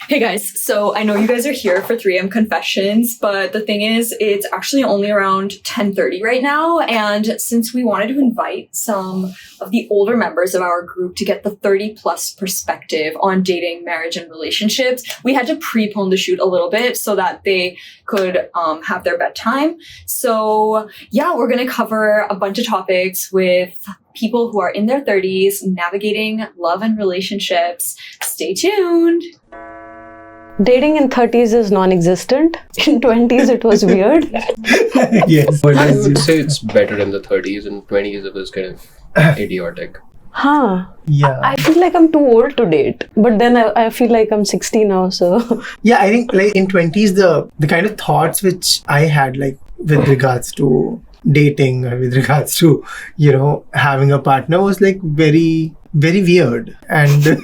Hey guys, so I know you guys are here for 3am Confessions, but the thing is, it's actually only around 10:30 right now, and since we wanted to invite some of the older members of our group to get the 30-plus perspective on dating, marriage, and relationships, we had to prepone the shoot a little bit so that they could have their bedtime. So yeah, we're going to cover a bunch of topics with people who are in their 30s, navigating love and relationships. Stay tuned! Dating in 30s is non-existent. In 20s, it was weird. Yes. I would say it's better in the 30s, and 20s it was kind of idiotic. Huh. Yeah. I feel like I'm too old to date. But then I feel like I'm 60 now, so... Yeah, I think like in 20s, the kind of thoughts which I had like with regards to dating or with regards to, having a partner was like very, very weird and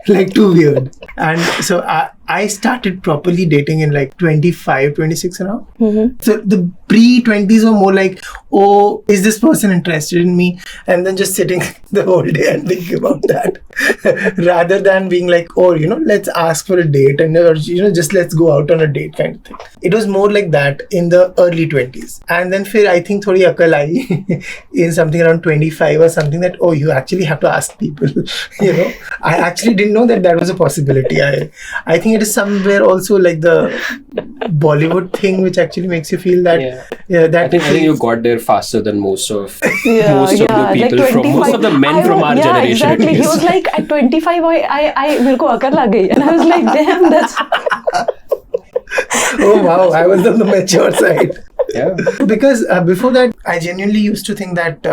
like too weird. And so I started properly dating in like 25, 26 and all. Mm-hmm. So the pre-20s were more like, oh, is this person interested in me? And then just sitting the whole day and thinking about that rather than being like, oh, let's ask for a date and, just let's go out on a date kind of thing. It was more like that in the early 20s. And then I think thodi akal aayi in something around 25 or something that, oh, you actually have to ask people, I actually didn't know that was a possibility. I think it is somewhere also like the Bollywood thing which actually makes you feel that I think you got there faster than most of the people like from most of the men from our generation. Exactly. He was like, at 25 I मेरे को अकल आ गई, and I was like, damn, that's... Oh wow, I was on the mature side. Yeah. Because before that, I genuinely used to think that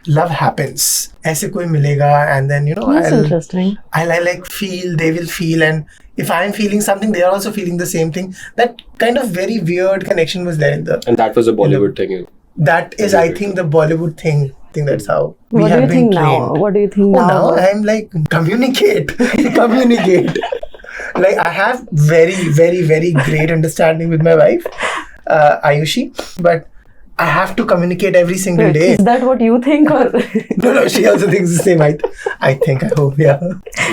love happens. ऐसे कोई मिलेगा, and then That's interesting. I'll like feel, they will feel, and if I'm feeling something, they are also feeling the same thing. That kind of very weird connection was there in the... And that was a Bollywood thing. That is, I think, the Bollywood thing. I think that's how we What do have you been think trained. now? What do you think now? Now I'm like, communicate. Communicate. Like I have very, very, very great understanding with my wife, Ayushi, but I have to communicate every single day. Is that what you think, or... No, she also thinks the same. I think, I hope, yeah.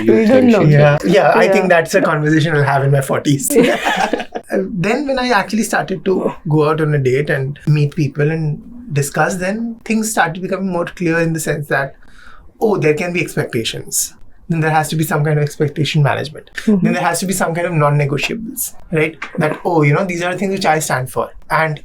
We don't know. Yeah, I think that's a conversation I'll have in my 40s. Then when I actually started to go out on a date and meet people and discuss, then things started becoming more clear in the sense that, oh, there can be expectations. Then there has to be some kind of expectation management. Mm-hmm. Then there has to be some kind of non-negotiables, right? That, oh, these are the things which I stand for. And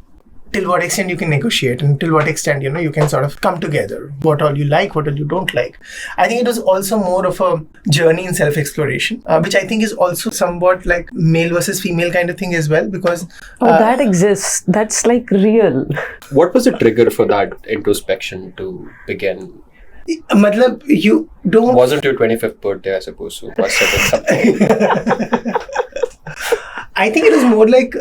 till what extent you can negotiate and till what extent, you can sort of come together. What all you like, what all you don't like. I think it was also more of a journey in self-exploration, which I think is also somewhat like male versus female kind of thing as well, because... that exists. That's like real. What was the trigger for that introspection to begin? Matlab, you don't... Wasn't your 25th birthday, I suppose, so must have been something. I think it was more like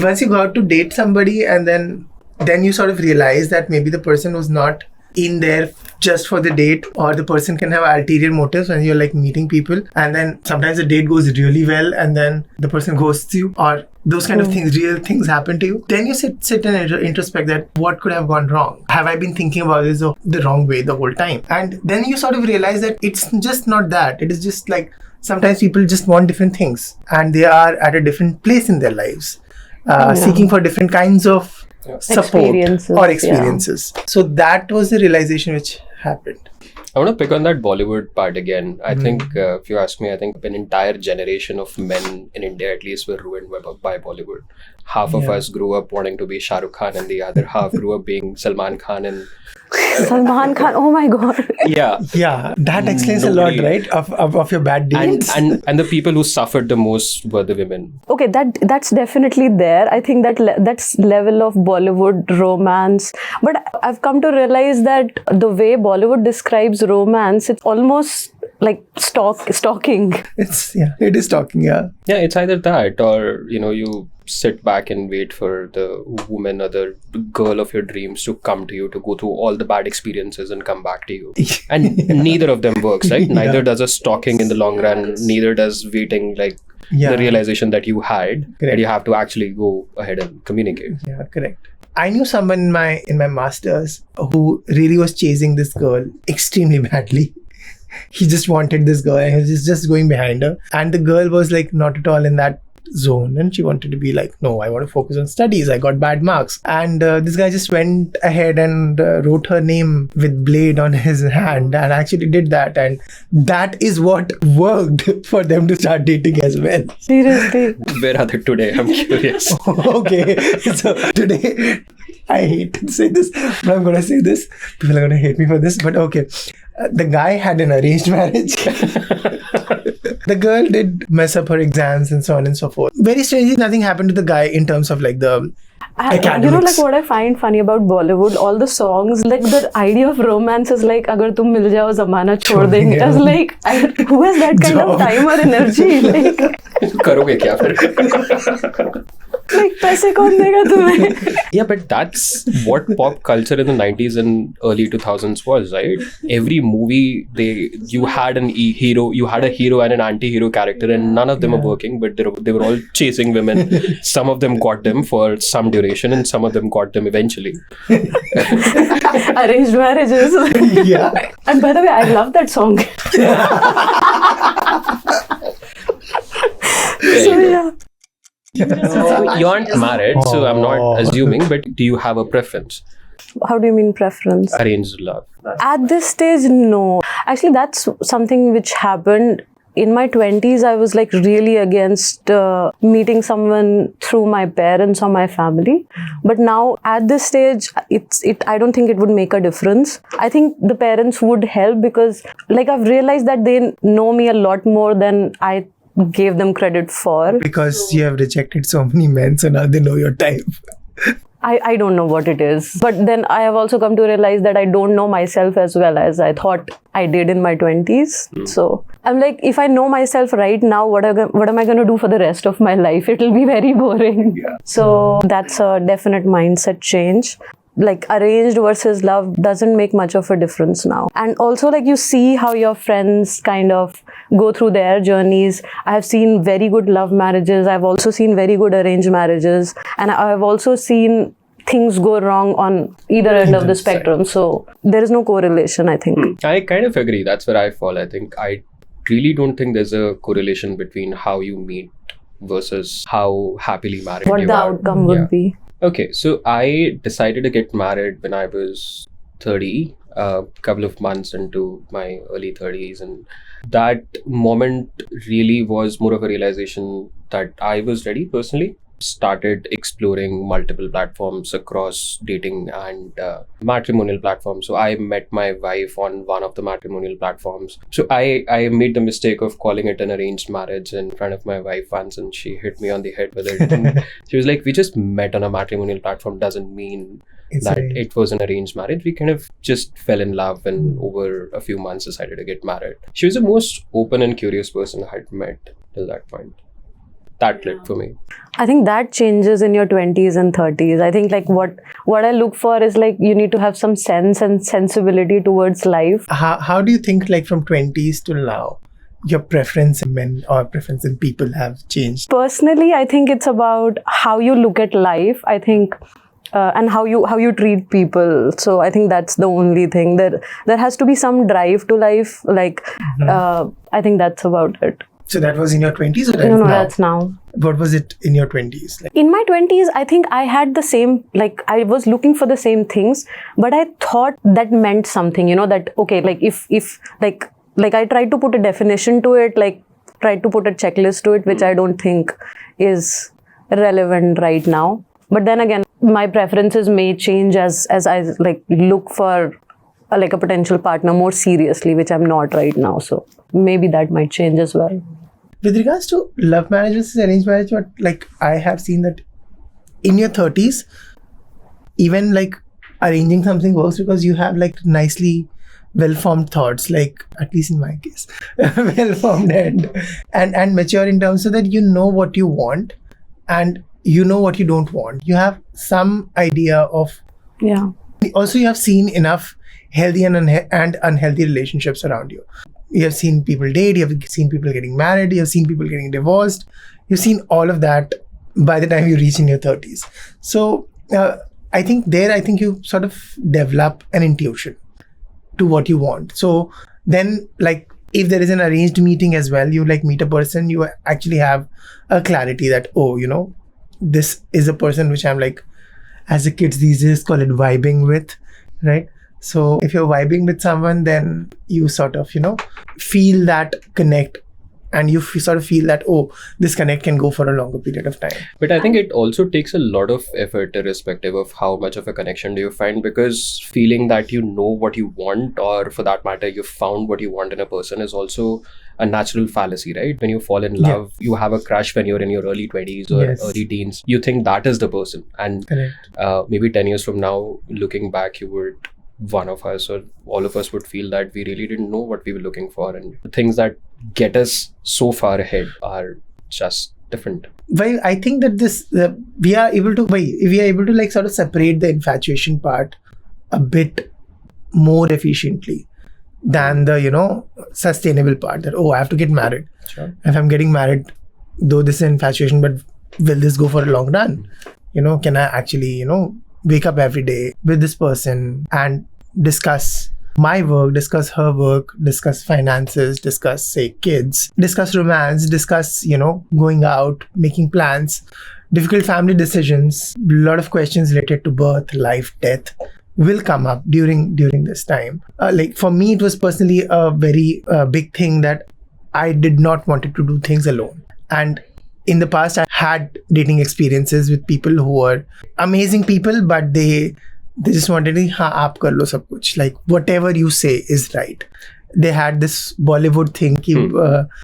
once you go out to date somebody and then you sort of realize that maybe the person was not in there just for the date, or the person can have ulterior motives when you're like meeting people, and then sometimes the date goes really well and then the person ghosts you, or those kind of things, real things happen to you. Then you sit and introspect that what could have gone wrong? Have I been thinking about this the wrong way the whole time? And then you sort of realize that it's just not that. It is just like sometimes people just want different things and they are at a different place in their lives, seeking for different kinds of support or experiences. Yeah. So that was the realization which happened. I want to pick on that Bollywood part again. I think, if you ask me, I think an entire generation of men in India at least were ruined by Bollywood. Half of us grew up wanting to be Shah Rukh Khan and the other half grew up being Salman Khan and... Salman Khan, oh my god. Yeah. Yeah, that explains a lot, right? Of your bad dates. And the people who suffered the most were the women. Okay, that's definitely there. I think that's level of Bollywood romance. But I've come to realize that the way Bollywood describes romance, it's almost like stalking. It is stalking, yeah. Yeah, it's either that or, you sit back and wait for the woman or the girl of your dreams to come to you, to go through all the bad experiences and come back to you. And neither of them works, right? Neither does a stalking in the long run, neither does waiting like the realization that you had, that you have to actually go ahead and communicate. Yeah, correct. I knew someone in my masters who really was chasing this girl extremely badly. he just wanted this girl and he was just going behind her. And the girl was like not at all in that zone, and she wanted to be like, no, I want to focus on studies, I got bad marks. And this guy just went ahead and wrote her name with blade on his hand and actually did that, and that is what worked for them to start dating as well. Seriously. Where are they today? I'm curious. Okay, so today, I hate to say this, but I'm gonna say this. People are gonna hate me for this, but okay. The guy had an arranged marriage. The girl did mess up her exams and so on and so forth. Very strangely, nothing happened to the guy in terms of like the academics. You know, like what I find funny about Bollywood, all the songs, like the idea of romance is like, agar tum mil jao, zamana chhod denge. I was like, who has that kind of time or energy? Like, करोगे क्या फिर? like पैसे कौन देगा तुम्हें? Yeah, but that's what pop culture in the 90s and early 2000s was, right? Every movie, you had a hero and an anti-hero character, and none of them are working, but they were all chasing women. Some of them got them for some duration, and some of them got them eventually. Arranged marriages. Yeah. And by the way, I love that song. So yeah. You aren't married, so I'm not assuming, but do you have a preference? How do you mean preference? Arranged love. At this stage, no. Actually, that's something which happened. In my 20s, I was like really against meeting someone through my parents or my family. But now at this stage, I don't think it would make a difference. I think the parents would help because like I've realized that they know me a lot more than I gave them credit for. Because you have rejected so many men, so now they know your type. I don't know what it is. But then I have also come to realize that I don't know myself as well as I thought I did in my 20s. So I'm like, if I know myself right now, what am I going to do for the rest of my life? It will be very boring. Yeah. So that's a definite mindset change. Like arranged versus love doesn't make much of a difference now. And also like you see how your friends kind of go through their journeys. I have seen very good love marriages. I've also seen very good arranged marriages. And I've also seen things go wrong on either end of the spectrum. So there is no correlation, I think. I kind of agree. That's where I fall. I think I really don't think there's a correlation between how you meet versus how happily married What you the are. outcome would be. Okay, so I decided to get married when I was 30, a couple of months into my early 30s, and that moment really was more of a realization that I was ready personally. Started exploring multiple platforms across dating and matrimonial platforms. So I met my wife on one of the matrimonial platforms. So I made the mistake of calling it an arranged marriage in front of my wife once, and she hit me on the head with it. And she was like, we just met on a matrimonial platform doesn't mean that it was an arranged marriage. We kind of just fell in love and over a few months decided to get married. She was the most open and curious person I had met till that point. That lit for me. I think that changes in your 20s and 30s. I think like what I look for is like you need to have some sense and sensibility towards life. How do you think like from 20s to now, your preference in men or preference in people have changed? Personally, I think it's about how you look at life. I think and how you treat people. So I think that's the only thing. There has to be some drive to life. Like I think that's about it. So that was in your 20s or No, now? that's now. What was it in your 20s? Like, in my 20s, I think I had the same, like I was looking for the same things, but I thought that meant something, you know, that, okay, like if like I tried to put a definition to it, like tried to put a checklist to it, which I don't think is relevant right now. But then again, my preferences may change as I like look for like a potential partner more seriously, which I'm not right now. So maybe that might change as well. with regards to love marriage versus arranged marriage, what like I have seen that in your 30s, even like arranging something works because you have like nicely well-formed thoughts, like at least in my case, well-formed and mature in terms so that you know what you want and you know what you don't want. You have some idea of. Yeah. Also, you have seen enough healthy and unhealthy relationships around you. You have seen people date, you have seen people getting married, you have seen people getting divorced. You've seen all of that by the time you reach in your 30s. So I think you sort of develop an intuition to what you want. So then like if there is an arranged meeting as well, you like meet a person, you actually have a clarity that, oh, you know, this is a person which I'm like, as the kids these days call it vibing with, right? So if you're vibing with someone, then you sort of, you know, feel that connect, and you sort of feel that, oh, this connect can go for a longer period of time. But I think it also takes a lot of effort irrespective of how much of a connection do you find, because feeling that you know what you want, or for that matter, you've found what you want in a person, is also a natural fallacy, right? When you fall in love, you have a crush when you're in your early 20s or early teens. You think that is the person. And maybe 10 years from now, looking back, one of us or all of us would feel that we really didn't know what we were looking for, and the things that get us so far ahead are just different. Well, I think that we are able to like sort of separate the infatuation part a bit more efficiently than the, you know, sustainable part, that, oh, I have to get married. Sure. If I'm getting married, though this is infatuation, but will this go for a long run? You know, can I actually, you know, wake up every day with this person and discuss my work, discuss her work, discuss finances, discuss, say, kids, discuss romance, discuss, you know, going out, making plans, difficult family decisions, a lot of questions related to birth, life, death will come up during this time. Like for me, it was personally a very big thing that I did not wanted to do things alone. And in the past, I had dating experiences with people who were amazing people, but they just wanted to, हाँ आप कर लो सब कुछ, like whatever you say is right. They had this Bollywood thing कि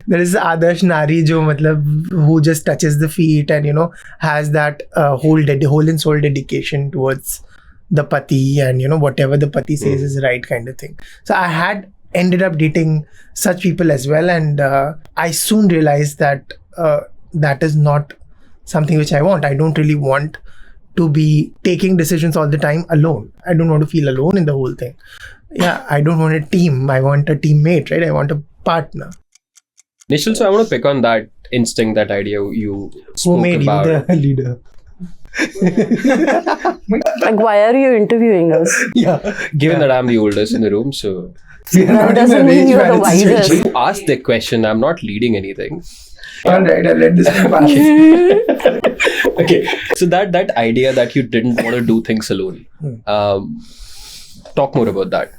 there is Adarsh Nari जो मतलब who just touches the feet and, you know, has that whole and soul dedication towards the pati, and, you know, whatever the pati says is right kind of thing. So I had ended up dating such people as well, and I soon realized that that is not something which I want. I don't really want to be taking decisions all the time alone. I don't want to feel alone in the whole thing. Yeah, I don't want a team. I want a teammate, right? I want a partner. Nishchal, so I want to pick on that instinct, that idea you spoke Who made about. you the leader? Like, why are you interviewing us? Given that I'm the oldest in the room, so That doesn't mean you're the wisest. you asked the question. I'm not leading anything. Alright, I'll let this one pass. Okay, so that idea that you didn't want to do things alone. Talk more about that.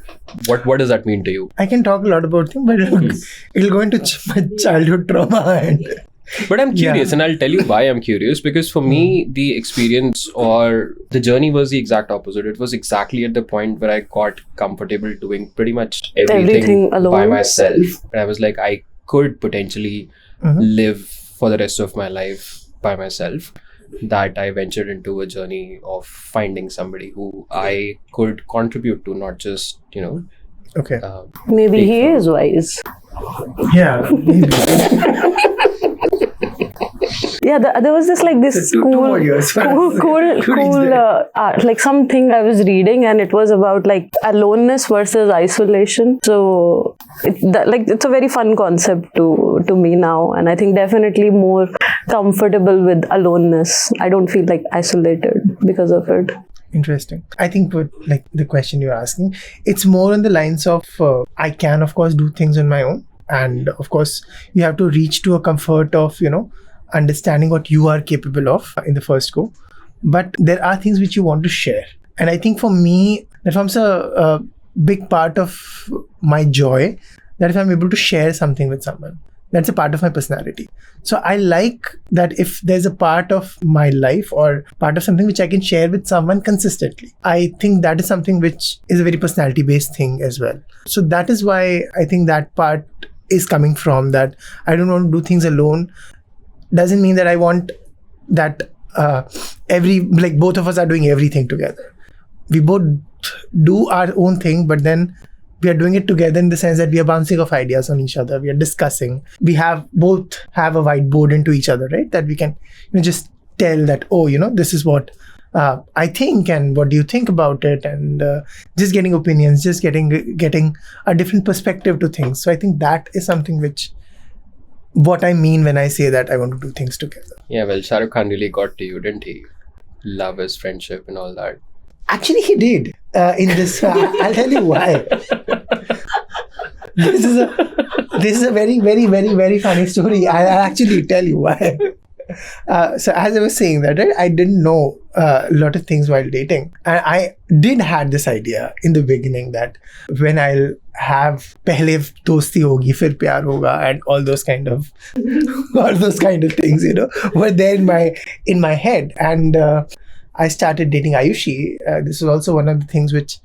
What does that mean to you? I can talk a lot about things, but it'll go into my childhood trauma. But I'm curious, and I'll tell you why I'm curious. Because for me, the experience or the journey was the exact opposite. It was exactly at the point where I got comfortable doing pretty much everything alone by myself. And I was like, I could potentially live for the rest of my life by myself. That I ventured into a journey of finding somebody who I could contribute to, not just, you know. Okay. Maybe he is wise. Yeah, maybe. Yeah, there was this like this Two more years. cool like something I was reading, and it was about like aloneness versus isolation. So it's a very fun concept to me now, and I think definitely more comfortable with aloneness. I don't feel like isolated because of it. Interesting. I think what, like the question you're asking, it's more on the lines of I can of course do things on my own, and of course you have to reach to a comfort of, you know, understanding what you are capable of in the first go. But there are things which you want to share, and I think for me that forms a big part of my joy, that if I'm able to share something with someone, that's a part of my personality. So I like that if there's a part of my life or part of something which I can share with someone consistently, I think that is something which is a very personality based thing as well. So that is why I think that part is coming from, that I don't want to do things alone. Doesn't mean that I want that both of us are doing everything together. We both do our own thing, but then we are doing it together in the sense that we are bouncing off ideas on each other. We are discussing. We both have a whiteboard into each other, right? That we can, you know, just tell that, oh, you know, this is what I think, and what do you think about it? And just getting opinions, just getting a different perspective to things. So I think that is something which, what I mean when I say that I want to do things together. Yeah, well, Shah Rukh Khan really got to you, didn't he? Love is friendship and all that. Actually, he did in this. I'll tell you why. this is a very, very, very, very funny story. I'll actually tell you why. So as I was saying that, right, I didn't know a lot of things while dating. And I did had this idea in the beginning that when I'll have pehle dosti hogi, fir pyar hoga, and all those kind of things, were there in my head. And I started dating Ayushi. This was also one of the things which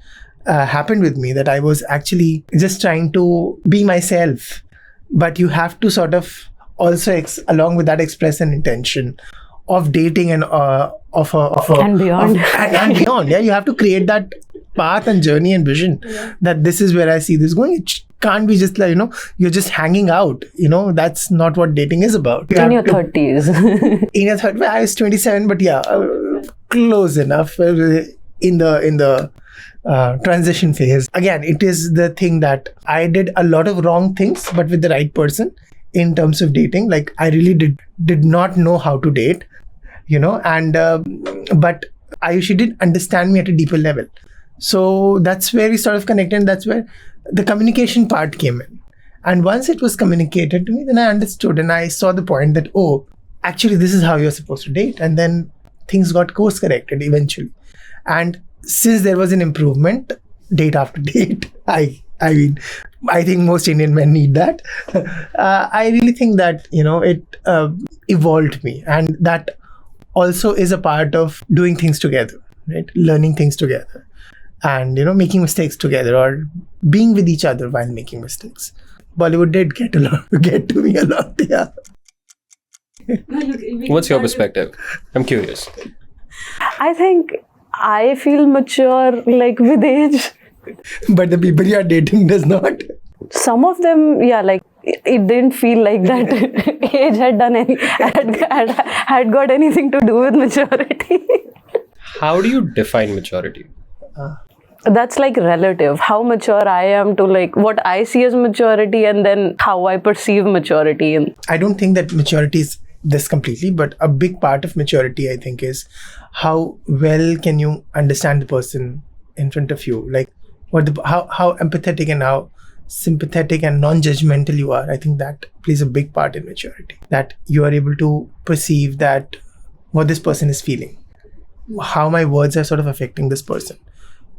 happened with me, that I was actually just trying to be myself, but you have to sort of also along with that express an intention of dating and and beyond. And beyond. Yeah, you have to create that path and journey and vision that this is where I see this going. It can't be just like, you're just hanging out. That's not what dating is about. In your 30s. In your 30s, I was 27, but yeah, close enough in the transition phase. Again, it is the thing that I did a lot of wrong things, but with the right person in terms of dating. Like, I really did not know how to date, and but Ayushi did understand me at a deeper level. So that's where we sort of connected, and that's where the communication part came in. And once it was communicated to me, then I understood and I saw the point that, oh, actually this is how you're supposed to date. And then things got course corrected eventually. And since there was an improvement date after date, I mean, I think most Indian men need that. I really think that, it evolved me. And that also is a part of doing things together, right? Learning things together. And, making mistakes together or being with each other while making mistakes. Bollywood did get to me a lot, yeah. What's your perspective? I'm curious. I think I feel mature like with age. But the people you are dating does not. Some of them, yeah, like it didn't feel like that age had got anything to do with maturity. How do you define maturity? That's like relative. How mature I am to like what I see as maturity, and then how I perceive maturity. And I don't think that maturity is this completely, but a big part of maturity, I think, is how well can you understand the person in front of you, like how empathetic and how sympathetic and non-judgmental you are. I think that plays a big part in maturity, that you are able to perceive that what this person is feeling, how my words are sort of affecting this person,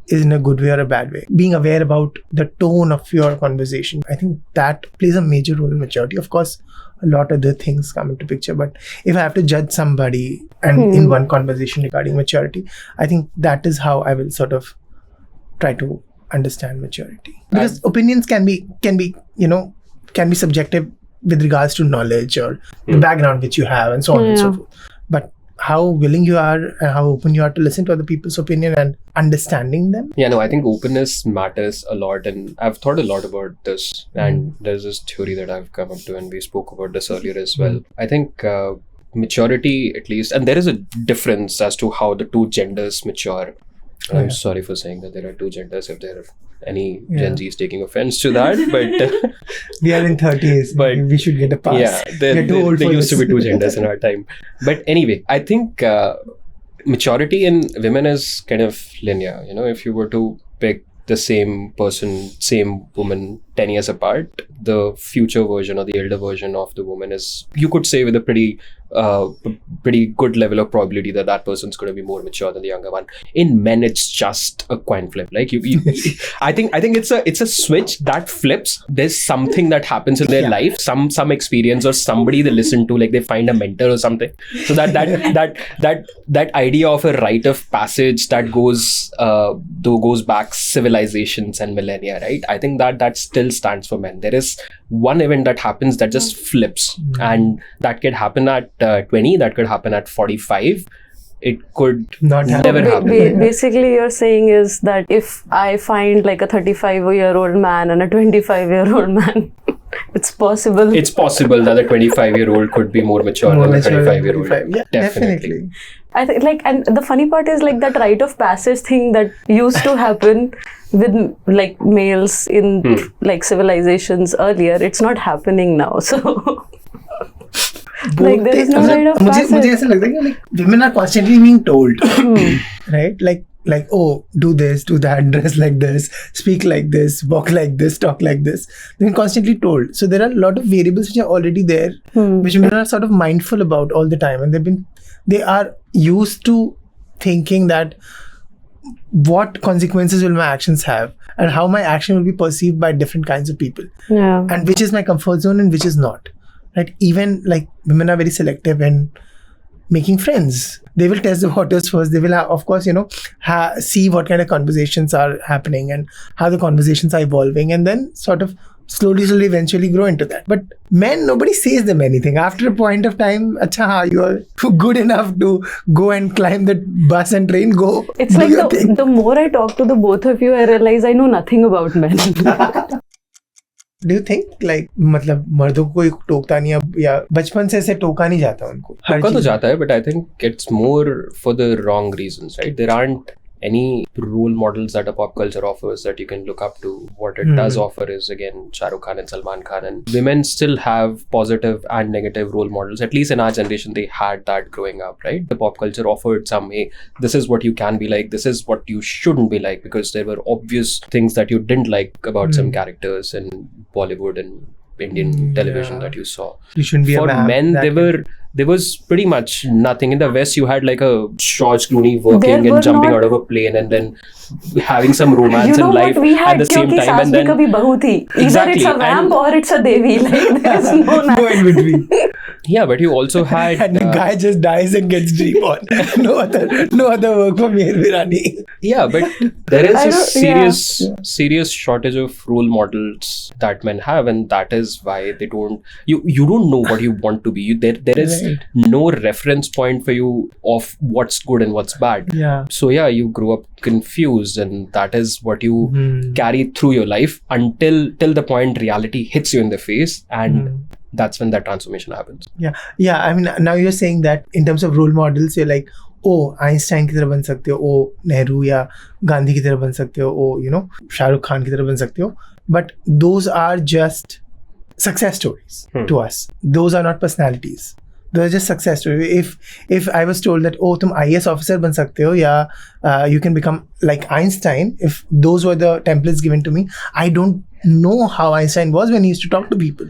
is in a good way or a bad way. Being aware about the tone of your conversation, I think that plays a major role in maturity. Of course, a lot of other things come into picture, but if I have to judge somebody and in one conversation regarding maturity, I think that is how I will sort of try to understand maturity. Because opinions can be subjective with regards to knowledge or the background which you have and so on and so forth. But how willing you are and how open you are to listen to other people's opinion and understanding them. Yeah, no, I think openness matters a lot, and I've thought a lot about this, and there's this theory that I've come up to, and we spoke about this earlier as well. I think maturity, at least, and there is a difference as to how the two genders mature. I'm sorry for saying that there are two genders, if there are any Gen Zs taking offense to that, but we are in 30s, but we should get a pass. Yeah, there used to be two genders in our time. But anyway, I think maturity in women is kind of linear. If you were to pick the same person, same woman 10 years apart, the future version or the elder version of the woman is, you could say, with a pretty good level of probability that person's going to be more mature than the younger one. In men, it's just a coin flip. Like I think it's a switch that flips. There's something that happens in their life, some experience or somebody they listen to, like they find a mentor or something. So that idea of a rite of passage that goes back civilizations and millennia, right? I think that still stands for men. There is one event that happens that just flips, and that could happen at 20, that could happen at 45. It could never happen. Basically, you're saying is that if I find like a 35-year-old man and a 25-year-old man, it's possible. It's possible that a 25-year-old could be more mature than a 35-year-old. Yeah, definitely. I think and the funny part is like that rite of passage thing that used to happen with like males in like civilizations earlier. It's not happening now. So like there is no rite of passage. मुझे ऐसा लगता है कि like women are constantly being told, right? Like like, oh, do this, do that, dress like this, speak like this, walk like this, talk like this. They've been constantly told. So there are a lot of variables which are already there, which women are sort of mindful about all the time. And they are used to thinking that what consequences will my actions have and how my action will be perceived by different kinds of people. Yeah. And which is my comfort zone and which is not. Right? Even like women are very selective in making friends. They will test the waters first. They will, of course, see what kind of conversations are happening and how the conversations are evolving, and then sort of slowly, eventually grow into that. But men, nobody says them anything. After a point of time, you are good enough to go and climb the bus and train, go. It's like the more I talk to the both of you, I realize I know nothing about men. Do you think like मतलब मर्दों को कोई टोकता नहीं अब या बचपन से ऐसे टोका नहीं जाता उनको? टोका तो जाता है, but I think it's more for the wrong reasons, right? There aren't any role models that a pop culture offers that you can look up to. What it does offer is, again, Shah Rukh Khan and Salman Khan, and women still have positive and negative role models. At least in our generation, they had that growing up, right? The pop culture offered some, hey, this is what you can be like, this is what you shouldn't be like, because there were obvious things that you didn't like about some characters in Bollywood and Indian television that you saw. You shouldn't be for a men. There was pretty much nothing. In the West, you had like a George Clooney working and jumping out of a plane and then having some romance in life at the same time. And then exactly. Either it's a vamp or it's a devi. Like there is no in between. Yeah, but you also had and the guy just dies and gets reborn. No other work for Meher Virani. Yeah, but there is a serious shortage of role models that men have, and that is why they don't. You don't know what you want to be. There is no reference point for you of what's good and what's bad. Yeah. So you grow up confused, and that is what you carry through your life till the point reality hits you in the face, and that's when that transformation happens. Yeah. I mean, now you're saying that in terms of role models, you're like, oh, Einstein की तरह बन सकते हो, oh, Nehru या गांधी की तरह बन सकते हो, oh, Shah Rukh Khan की तरह बन सकते हो. But those are just success stories to us. Those are not personalities. Those are just success stories. If I was told that, oh, तुम IAS officer बन सकते हो या you can become like Einstein, if those were the templates given to me, I don't know how Einstein was when he used to talk to people,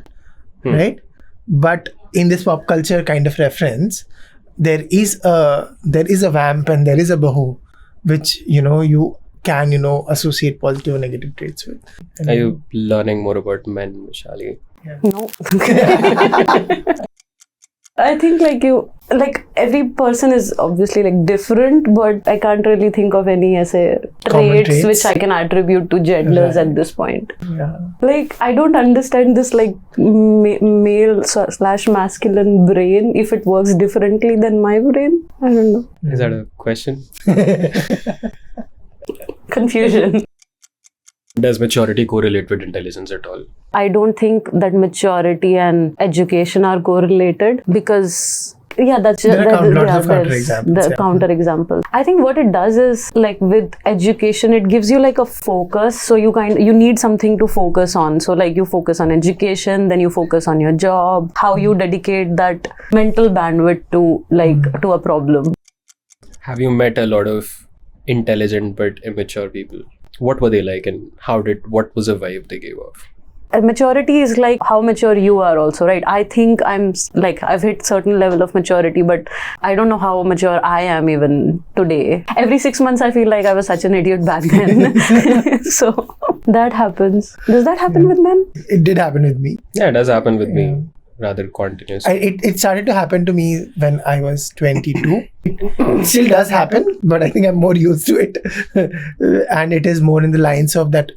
right? But in this pop culture kind of reference, there is a vamp and there is a bahu, which you can associate positive or negative traits with. Are you learning more about men, Vaishali? No. I think every person is obviously different, but I can't really think of any traits which I can attribute to genders at this point. Yeah. I don't understand this male / masculine brain, if it works differently than my brain. I don't know. Is that a question? Confusion. Does maturity correlate with intelligence at all? I don't think that maturity and education are correlated, because that's there are lots of counterexamples. The counterexample. I think what it does is, with education, it gives you a focus. So you need something to focus on. So you focus on education, then you focus on your job, how you dedicate that mental bandwidth to to a problem. Have you met a lot of intelligent but immature people? What were they like, and what was the vibe they gave off? Maturity is how mature you are also, right? I think I've hit certain level of maturity, but I don't know how mature I am even today. Every 6 months I feel like I was such an idiot back then. So that happens. Does that happen with men? It did happen with me. Yeah, it does happen with me. Rather continuously. It started to happen to me when I was 22. It still does happen, but I think I'm more used to it. And it is more in the lines of that,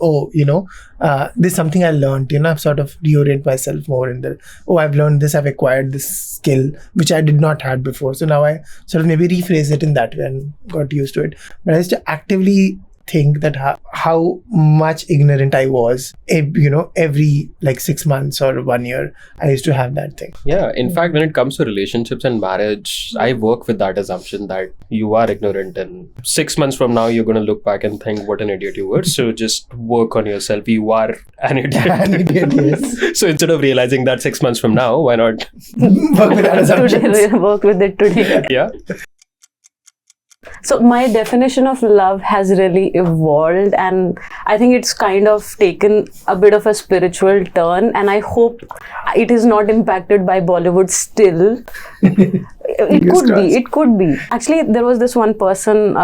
this is something I learned, I've sort of reorient myself more in the, I've learned this, I've acquired this skill, which I did not have before. So now I sort of maybe rephrase it in that way and got used to it. But I used to actively think that how much ignorant I was, every 6 months or 1 year, I used to have that thing. Yeah, in fact, when it comes to relationships and marriage, I work with that assumption that you are ignorant, and 6 months from now, you're going to look back and think what an idiot you were. So just work on yourself. You are an idiot. An idiot, yes. So instead of realizing that 6 months from now, why not work with that assumption? Work with it today. Yeah. So my definition of love has really evolved, and I think it's kind of taken a bit of a spiritual turn, and I hope it is not impacted by Bollywood still. It could be. Actually, there was this one person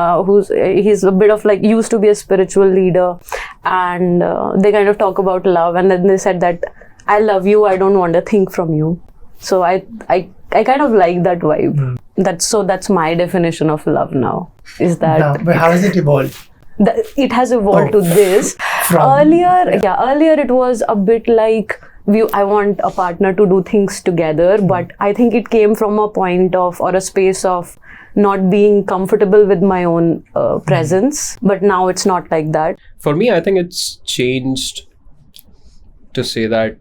he's a bit of like used to be a spiritual leader, and they kind of talk about love, and then they said that I love you, I don't want a thing from you. So I kind of like that vibe. That's my definition of love now. Is that Now, but how has it evolved? It has evolved to this. From- Earlier it was a bit like I want a partner to do things together, but I think it came from a point of or a space of not being comfortable with my own presence. But now it's not like that. For me, I think it's changed to say that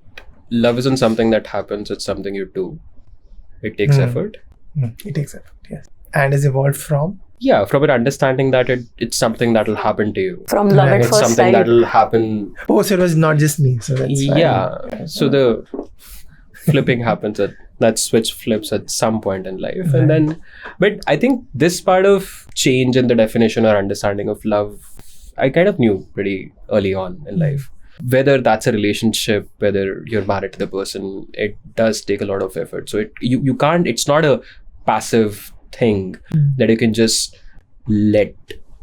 love isn't something that happens, it's something you do. It takes effort. It takes effort, yes. And is evolved from? Yeah, from an understanding that it's something that'll happen to you. From love at It's first something sight. that'll happen. Oh, so it was not just me. So that's fine. Yeah. So the flipping happens that switch flips at some point in life. And then, but I think this part of change in the definition or understanding of love, I kind of knew pretty early on in life. Whether that's a relationship, whether you're married to the person, it does take a lot of effort. So you can't, it's not a passive thing that you can just let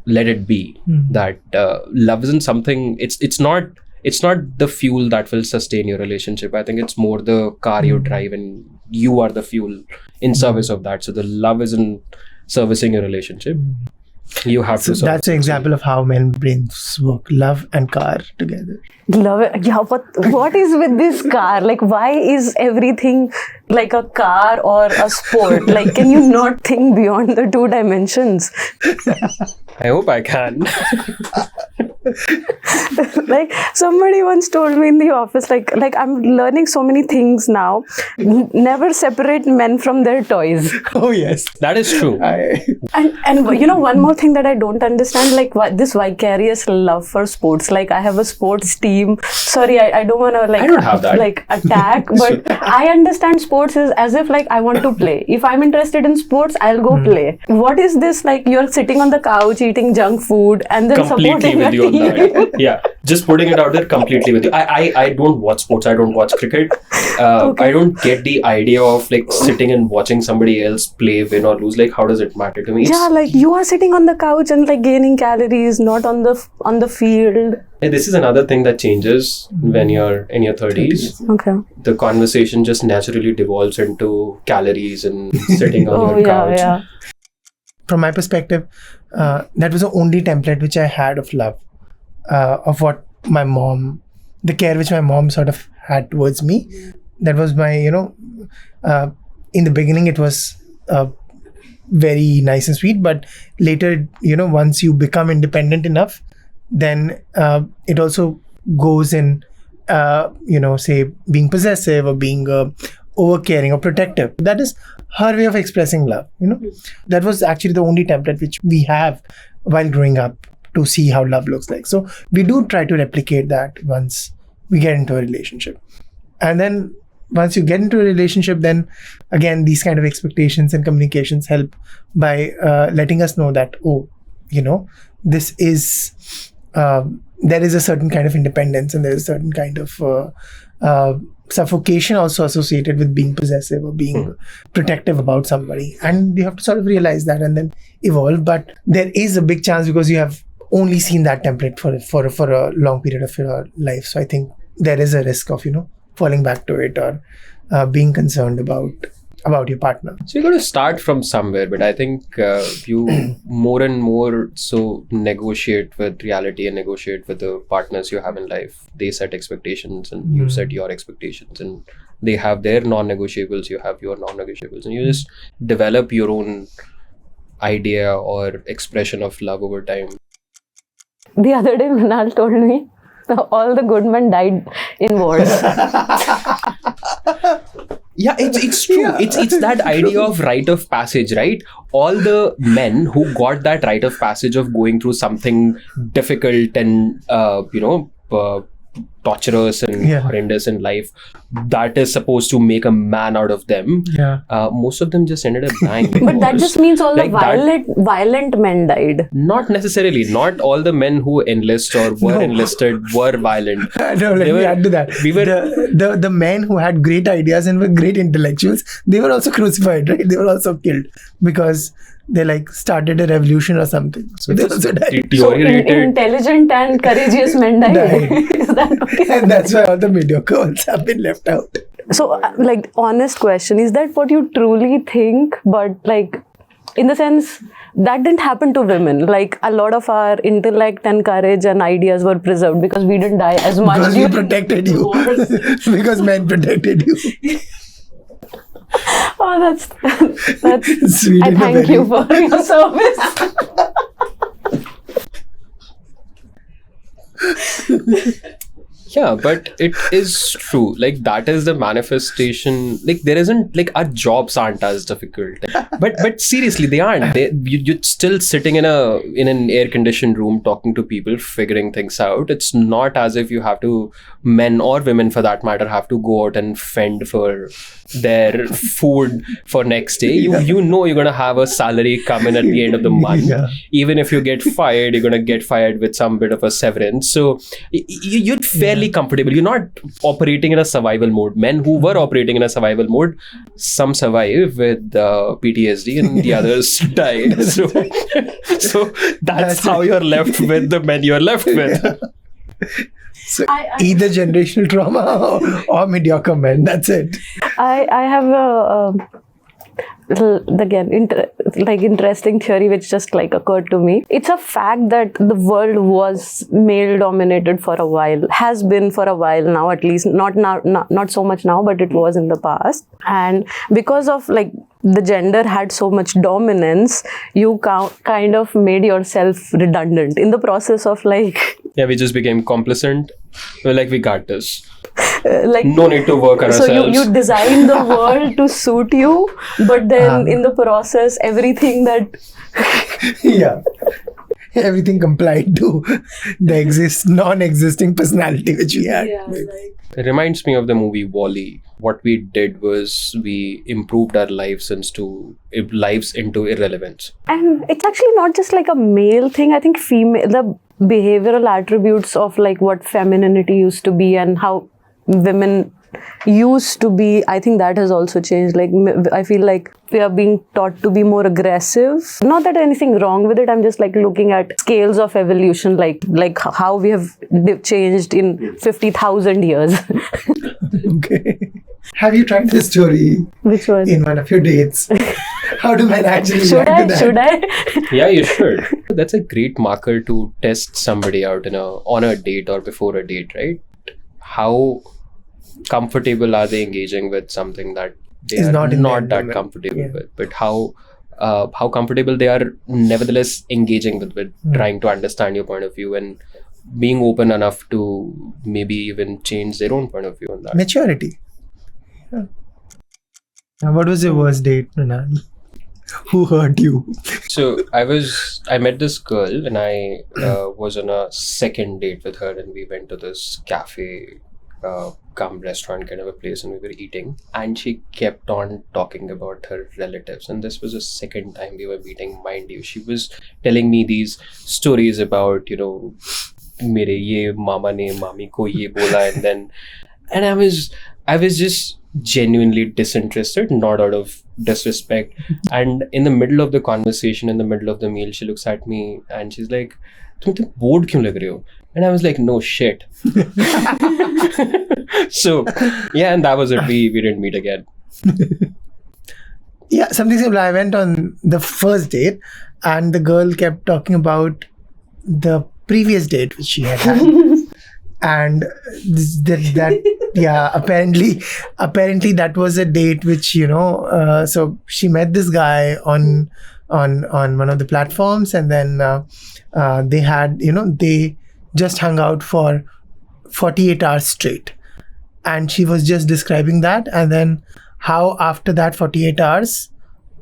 it be. That love isn't something, it's not the fuel that will sustain your relationship. I think it's more the car you drive, and you are the fuel in service of that. So the love isn't servicing your relationship. You have So to serve. that's an example of how men brains work. Love and car together. Love it. Yeah, what is with this car? Like, why is everything like a car or a sport? Like, can you not think beyond the 2 dimensions? I hope I can. Like, somebody once told me in the office, like I'm learning so many things now. Never separate men from their toys. Oh, yes. That is true. And you know, one more thing that I don't understand, like this vicarious love for sports. Like, I have a sports team. Sorry, I don't want to like I don't have that. like attack, but I understand sports is as if like I want to play. If I'm interested in sports, I'll go play. What is this like? You're sitting on the couch eating junk food and then Completely supporting with a you on team. that. Yeah, just putting it out there, completely with you. I don't watch sports. I don't watch cricket. I don't get the idea of like sitting and watching somebody else play, win or lose. Like, how does it matter to me? Yeah, like you are sitting on the couch and like gaining calories, not on the field. This is another thing that changes when you're in your 30s. Okay. The conversation just naturally devolves into calories and sitting on your couch. Yeah. From my perspective, that was the only template which I had of love, of what my mom, the care which my mom sort of had towards me. That was my, in the beginning it was very nice and sweet, but later, once you become independent enough, then it also goes in, say being possessive or being over caring or protective. That is her way of expressing love. That was actually the only template which we have while growing up to see how love looks like. So we do try to replicate that once we get into a relationship. And then once you get into a relationship, then again, these kind of expectations and communications help by letting us know that, this is, there is a certain kind of independence and there is a certain kind of suffocation also associated with being possessive or being protective about somebody. And you have to sort of realize that and then evolve. But there is a big chance because you have only seen that template for a long period of your life. So I think there is a risk of, falling back to it or being concerned about your partner. So you got to start from somewhere, but I think you more and more so negotiate with reality and negotiate with the partners you have in life. They set expectations and you set your expectations, and they have their non-negotiables, you have your non-negotiables, and you just develop your own idea or expression of love over time. The other day, Mrinal told me all the good men died in wars. Yeah, it's true. Yeah, it's that idea of rite of passage, right? All the men who got that rite of passage of going through something difficult and torturous and horrendous in life that is supposed to make a man out of them. Most of them just ended up dying. But that just means all like the violent men died. Not necessarily. Not all the men who enlist or were enlisted were violent. No, let me add to that. The men who had great ideas and were great intellectuals, they were also crucified, right? They were also killed because they like started a revolution or something. So they also died. So intelligent and courageous men died. Is that okay? And that's why all the mediocre ones have been left out. So like, honest question, is that what you truly think? But like, in the sense that didn't happen to women. Like a lot of our intellect and courage and ideas were preserved because we didn't die as much. Because we protected you. Because men protected you. Oh, that's sweet. I thank you for your service. Yeah, but it is true. Like that is the manifestation. Like there isn't like our jobs aren't as difficult. But seriously, they aren't. You're still sitting in an air conditioned room talking to people, figuring things out. It's not as if you have to, men or women for that matter, have to go out and fend for their food for next day. You know you're gonna have a salary come in at the end of the month. Even if you get fired, you're gonna get fired with some bit of a severance. So you're fairly comfortable. You're not operating in a survival mode. Men who were operating in a survival mode, some survive with PTSD and the others died. So that's how you're left with the men you're left with. So either generational trauma or mediocre men. That's it. I have a again interesting theory which just like occurred to me. It's a fact that the world was male dominated for a while, has been for a while now, at least not so much now, but it was in the past. And because of like the gender had so much dominance, you kind of made yourself redundant in the process of like. Yeah, we just became complacent. We're like, we got this. Like no need to work on ourselves. So you design the world to suit you, but then in the process, everything that everything complied to the non-existing personality which we had. It reminds me of the movie WALL-E. What we did was we improved our lives into irrelevance. And it's actually not just like a male thing. I think the behavioral attributes of like what femininity used to be and how women used to be, I think that has also changed. Like I feel like we are being taught to be more aggressive. Not that anything wrong with it. I'm just like looking at scales of evolution, like how we have changed in 50,000 years. Okay. Have you tried this story? Which one? In one of your dates. How do men actually react to that? Should I? Yeah, you should. That's a great marker to test somebody out on a date or before a date, right? How comfortable are they engaging with something that they are not that comfortable with, but how comfortable they are nevertheless engaging with trying to understand your point of view and being open enough to maybe even change their own point of view on that. Maturity. Now, what was your worst date, Mrinal? Who hurt you? So I met this girl and I was on a second date with her, and we went to this cafe come restaurant kind of a place, and we were eating, and she kept on talking about her relatives, and this was the second time we were meeting. Mind you, she was telling me these stories about, mere ye mama ne mami ko ye bola, and I was just genuinely disinterested, not out of disrespect. And in the middle of the conversation, in the middle of the meal, she looks at me and she's like, "Tum bored kyun lag rahe ho?" And I was like, "No shit." So yeah, and that was it. We didn't meet again. Yeah, something similar. I went on the first date and the girl kept talking about the previous date which she had and apparently that was a date which so she met this guy on one of the platforms, and then they had they just hung out for 48 hours straight, and she was just describing that, and then how after that 48 hours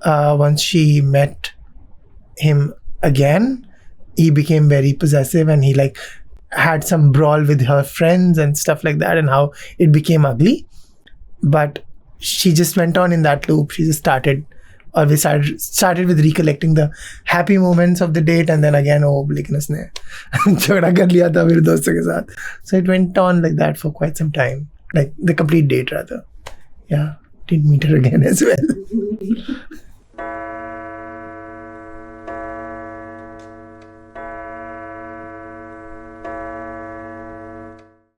once she met him again, he became very possessive, and he had some brawl with her friends and stuff like that, and how it became ugly. But she just went on in that loop. She just started with recollecting the happy moments of the date, and then again, लेकिन उसने झगड़ा कर लिया था मेरे दोस्तों के साथ. So it went on like that for quite some time, like the complete date rather. Yeah, didn't meet her again as well.